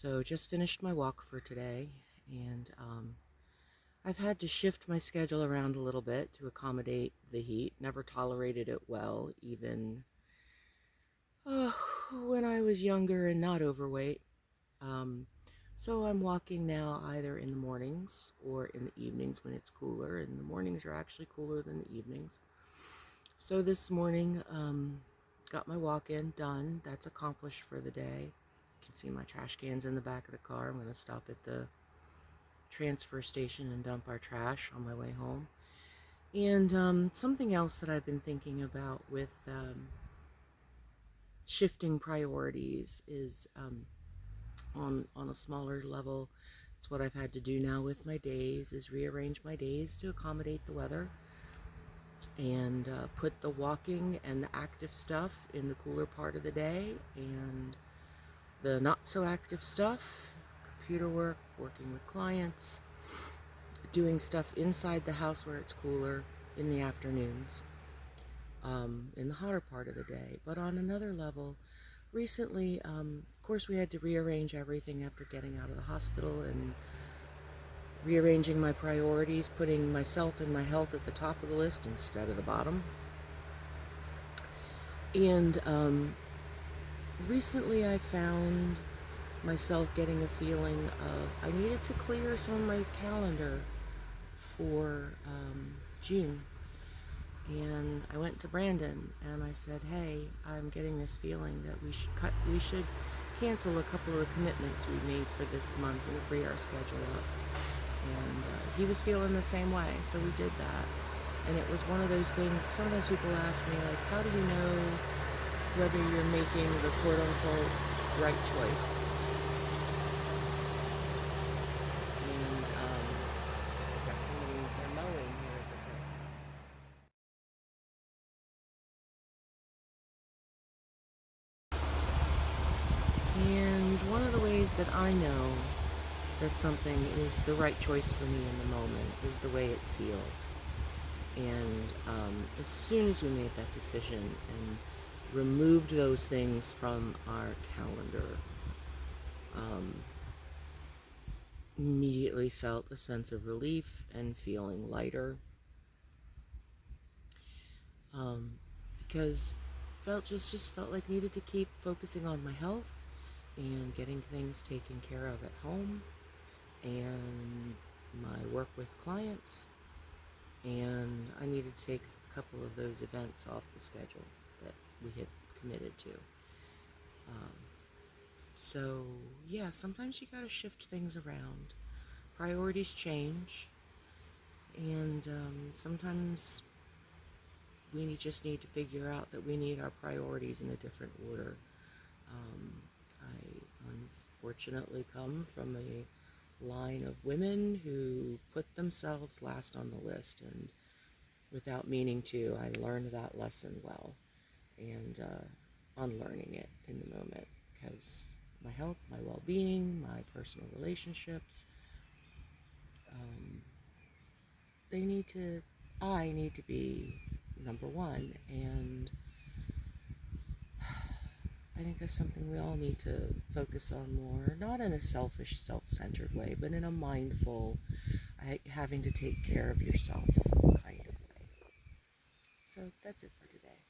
So just finished my walk for today, and I've had to shift my schedule around a little bit to accommodate the heat. Never tolerated it well, even when I was younger and not overweight. Um, so I'm walking now either in the mornings or in the evenings when it's cooler, and the mornings are actually cooler than the evenings. So this morning, got my walk in done. That's accomplished for the day. You can see my trash cans in the back of the car. I'm going to stop at the transfer station and dump our trash on my way home. And something else that I've been thinking about with shifting priorities is on a smaller level. It's what I've had to do now with my days, is rearrange my days to accommodate the weather, and put the walking and the active stuff in the cooler part of the day, and the not so active stuff, computer work, working with clients, doing stuff inside the house where it's cooler in the afternoons, in the hotter part of the day. But on another level, recently, of course, we had to rearrange everything after getting out of the hospital, and rearranging my priorities, putting myself and my health at the top of the list instead of the bottom. And recently I found myself getting a feeling of I needed to clear some of my calendar for June. And I went to Brandon and I said, hey, I'm getting this feeling that we should cancel a couple of the commitments we made for this month and free our schedule up. And he was feeling the same way, so we did that. And it was one of those things, sometimes people ask me, like, how do you know whether you're making the quote-unquote right choice? And I've got somebody, they're mowing here at the And one of the ways that I know that something is the right choice for me in the moment is the way it feels. And as soon as we made that decision and removed those things from our calendar, immediately felt a sense of relief and feeling lighter, because just felt like needed to keep focusing on my health and getting things taken care of at home, and my work with clients, and I needed to take a couple of those events off the schedule that we had committed to. So yeah, sometimes you gotta shift things around. Priorities change, and sometimes we just need to figure out that we need our priorities in a different order. I unfortunately come from a line of women who put themselves last on the list, and without meaning to, I learned that lesson well, and unlearning it in the moment, because my health, my well-being, my personal relationships, they need to, I need to be number one. And I think that's something we all need to focus on more, not in a selfish, self-centered way, but in a mindful, having to take care of yourself kind of way. So that's it for today.